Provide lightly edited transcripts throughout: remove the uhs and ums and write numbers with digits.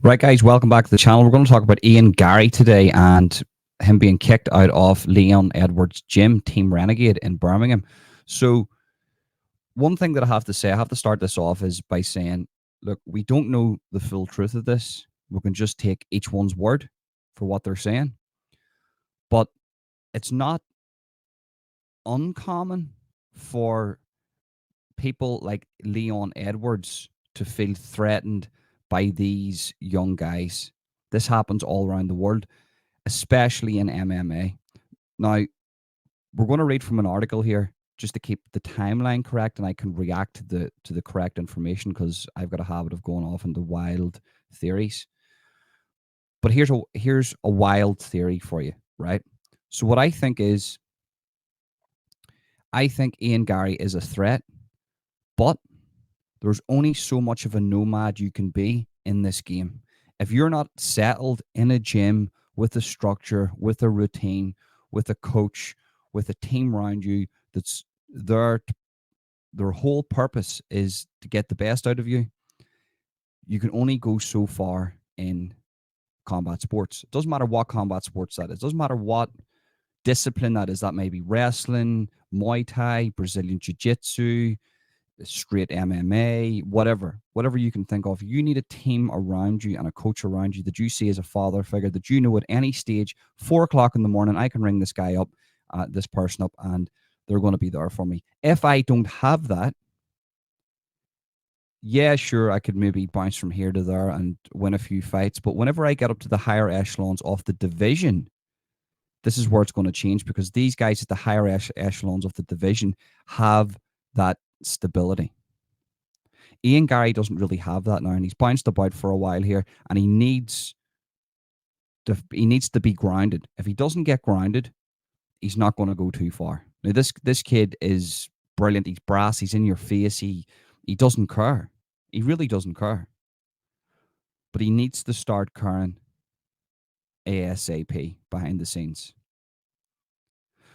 Right, guys, welcome back to the channel. We're going to talk about Ian Garry today and him being kicked out of Leon Edwards' gym, Team Renegade in Birmingham. So, one thing that I have to say, I have to start this off is by saying, look, we don't know the full truth of this. We can just take each one's word for what they're saying. But it's not uncommon for people like Leon Edwards to feel threatened by these young guys. This happens all around the world, especially in MMA. Now, we're going to read from an article here just to keep the timeline correct, and I can react to the correct information because I've got a habit of going off into wild theories. But here's a wild theory for you, right? So what I think is, I think Ian Garry is a threat, but there's only so much of a nomad you can be in this game. If you're not settled in a gym with a structure, with a routine, with a coach, with a team around you that's there, their whole purpose is to get the best out of you, you can only go so far in combat sports. It doesn't matter what combat sports that is. It doesn't matter what discipline that is. That may be wrestling, Muay Thai, Brazilian Jiu-Jitsu, straight MMA, whatever you can think of. You need a team around you and a coach around you that you see as a father figure, that you know at any stage, 4 o'clock in the morning, I can ring this guy up, this person up, and they're going to be there for me. If I don't have that, yeah, sure, I could maybe bounce from here to there and win a few fights. But whenever I get up to the higher echelons of the division, this is where it's going to change, because these guys at the higher echelons of the division have that stability. Ian Garry doesn't really have that now, and he's bounced about for a while here, and he needs to be grounded. If he doesn't get grounded, he's not going to go too far. Now, this kid is brilliant. He's brass. He's in your face. He doesn't care. He really doesn't care. But he needs to start caring ASAP behind the scenes.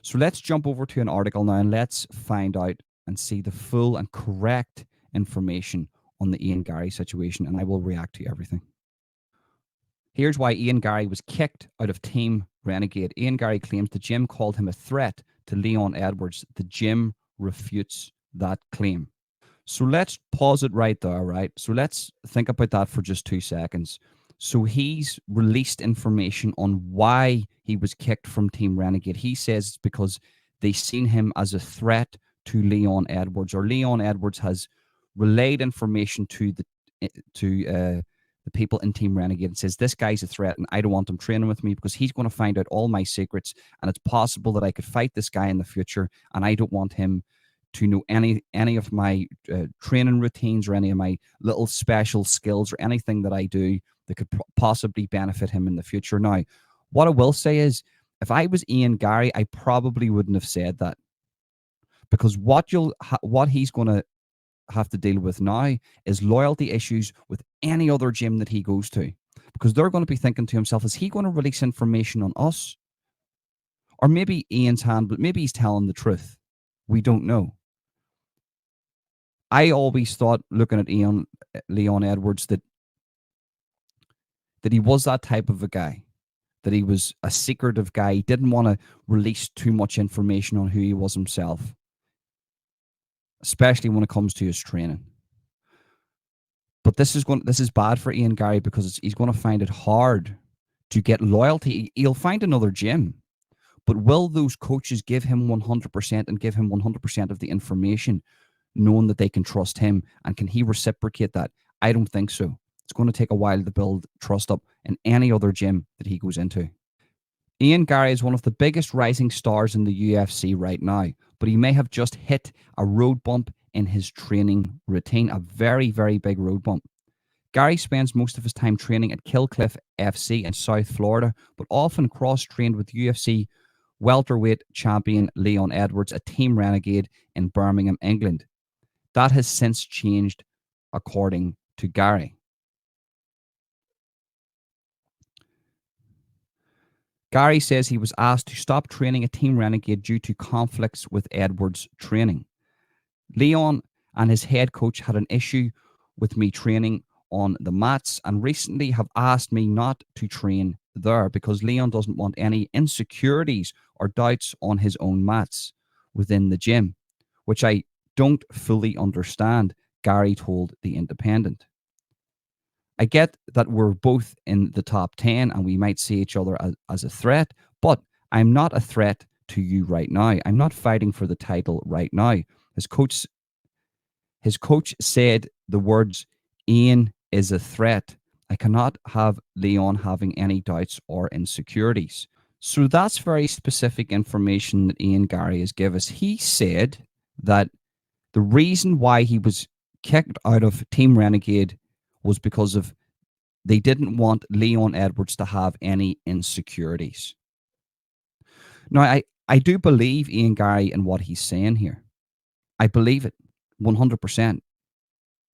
So let's jump over to an article now, and let's find out and see the full and correct information on the Ian Garry situation, and I will react to everything. Here's why Ian Garry was kicked out of Team Renegade. Ian Garry claims the gym called him a threat to Leon Edwards. The gym refutes that claim. So let's pause it right there, right? So let's think about that for just 2 seconds. So he's released information on why he was kicked from Team Renegade. He says it's because they seen him as a threat to Leon Edwards, or Leon Edwards has relayed information to the people in Team Renegade and says, this guy's a threat and I don't want him training with me because he's going to find out all my secrets, and it's possible that I could fight this guy in the future, and I don't want him to know any of my training routines or any of my little special skills or anything that I do that could possibly benefit him in the future. Now, what I will say is, if I was Ian Garry, I probably wouldn't have said that, because what he's going to have to deal with now is loyalty issues with any other gym that he goes to, because they're going to be thinking to himself, is he going to release information on us? Or maybe Ian's hand, but maybe he's telling the truth. We don't know. I always thought, looking at Leon Edwards, that he was that type of a guy, that he was a secretive guy. He didn't want to release too much information on who he was himself, especially when it comes to his training. But this is bad for Ian Garry, because he's going to find it hard to get loyalty. He'll find another gym, but will those coaches give him 100% and give him 100% of the information, knowing that they can trust him? And can he reciprocate that? I don't think so. It's going to take a while to build trust up in any other gym that he goes into. Ian Garry is one of the biggest rising stars in the UFC right now, but he may have just hit a road bump in his training routine, a very, very big road bump. Garry spends most of his time training at Killcliff FC in South Florida, but often cross-trained with UFC welterweight champion Leon Edwards at Team Renegade in Birmingham, England. That has since changed, according to Garry. Garry says he was asked to stop training at Team Renegade due to conflicts with Edwards' training. Leon and his head coach had an issue with me training on the mats and recently have asked me not to train there because Leon doesn't want any insecurities or doubts on his own mats within the gym, which I don't fully understand, Garry told The Independent. I get that we're both in the top 10 and we might see each other as a threat, but I'm not a threat to you right now. I'm not fighting for the title right now. His coach his coach said the words, Ian is a threat. I cannot have Leon having any doubts or insecurities. So that's very specific information that Ian Garry has given us. He said that the reason why he was kicked out of Team Renegade was because of they didn't want Leon Edwards to have any insecurities. Now, I do believe Ian Garry in what he's saying here. I believe it 100%.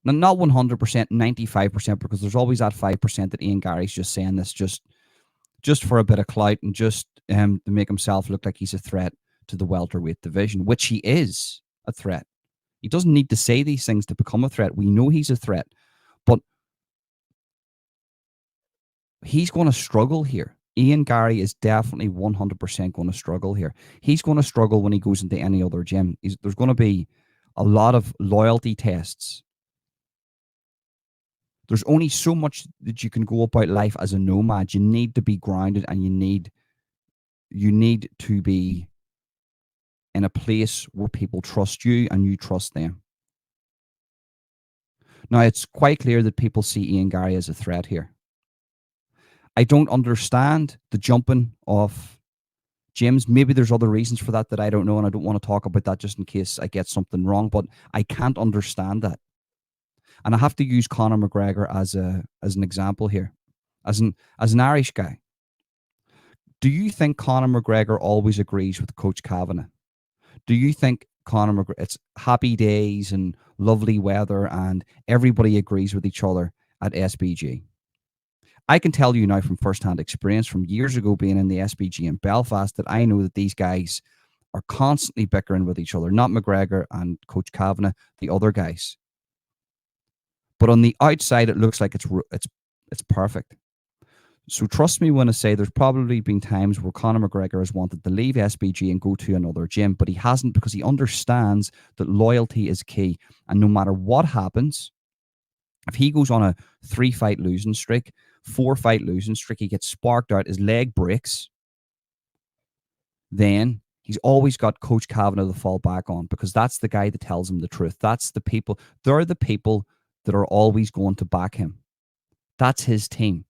Now, not 100%, 95%, because there's always that 5% that Ian Garry's just saying this just for a bit of clout and just to make himself look like he's a threat to the welterweight division, which he is a threat. He doesn't need to say these things to become a threat. We know he's a threat, but he's going to struggle here. Ian Garry is definitely 100% going to struggle here. He's going to struggle when he goes into any other gym. There's going to be a lot of loyalty tests. There's only so much that you can go about life as a nomad. You need to be grounded and you need to be in a place where people trust you and you trust them. Now, it's quite clear that people see Ian Garry as a threat here. I don't understand the jumping off gyms. Maybe there's other reasons for that I don't know, and I don't want to talk about that just in case I get something wrong, but I can't understand that. And I have to use Conor McGregor as an example here, as an Irish guy. Do you think Conor McGregor always agrees with Coach Kavanagh? Do you think Conor McGregor, it's happy days and lovely weather and everybody agrees with each other at SBG? I can tell you now from firsthand experience from years ago being in the SBG in Belfast that I know that these guys are constantly bickering with each other, not McGregor and Coach Kavanagh, the other guys. But on the outside, it looks like it's perfect. So trust me when I say there's probably been times where Conor McGregor has wanted to leave SBG and go to another gym, but he hasn't because he understands that loyalty is key. And no matter what happens, if he goes on a 3-fight losing streak, 4-fight losing streak, he gets sparked out, his leg breaks, then he's always got Coach Kavanagh to fall back on because that's the guy that tells him the truth. That's the people. They're the people that are always going to back him. That's his team.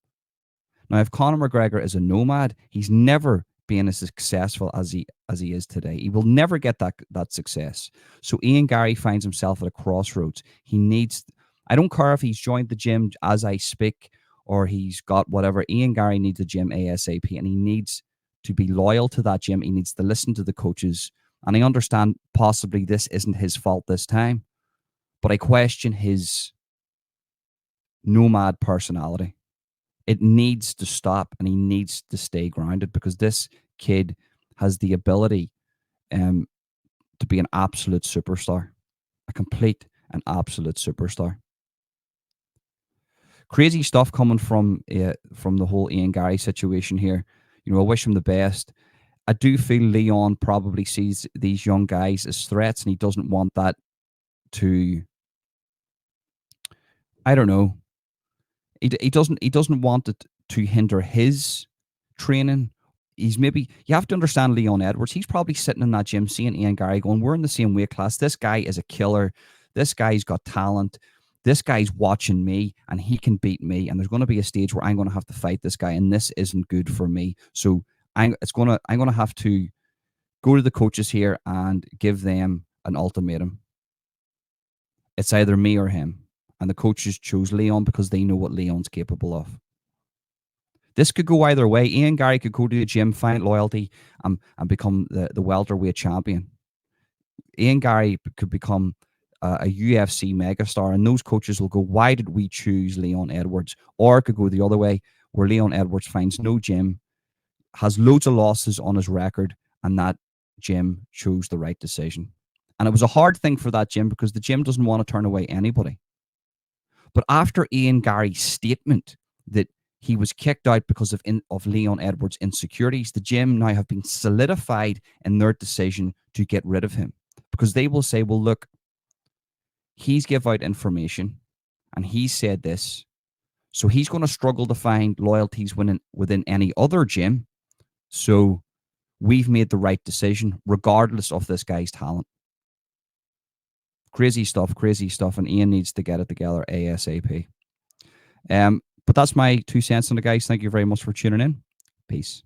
Now, if Conor McGregor is a nomad, he's never been as successful as he is today. He will never get that success. So Ian Garry finds himself at a crossroads. He needs, I don't care if he's joined the gym as I speak or he's got whatever. Ian Garry needs a gym ASAP, and he needs to be loyal to that gym. He needs to listen to the coaches. And I understand possibly this isn't his fault this time, but I question his nomad personality. It needs to stop, and he needs to stay grounded because this kid has the ability to be an absolute superstar, a complete and absolute superstar. Crazy stuff coming from the whole Ian Garry situation here. You know, I wish him the best. I do feel Leon probably sees these young guys as threats, and he doesn't want that to, I don't know. He doesn't want it to hinder his training. You have to understand Leon Edwards. He's probably sitting in that gym seeing Ian Garry going, we're in the same weight class. This guy is a killer. This guy's got talent. This guy's watching me and he can beat me. And there's going to be a stage where I'm going to have to fight this guy and this isn't good for me. So I'm going to have to go to the coaches here and give them an ultimatum. It's either me or him. And the coaches chose Leon because they know what Leon's capable of. This could go either way. Ian Garry could go to the gym, find loyalty, and become the welterweight champion. Ian Garry could become a UFC megastar, and those coaches will go, why did we choose Leon Edwards? Or it could go the other way, where Leon Edwards finds no gym, has loads of losses on his record, and that gym chose the right decision. And it was a hard thing for that gym because the gym doesn't want to turn away anybody. But after Ian Gary's statement that he was kicked out because of Leon Edwards' insecurities, the gym now have been solidified in their decision to get rid of him, because they will say, well, look, he's give out information and he said this, so he's going to struggle to find loyalties within any other gym. So we've made the right decision, regardless of this guy's talent. Crazy stuff, and Ian needs to get it together ASAP. But that's my 2 cents on it, guys. Thank you very much for tuning in. Peace.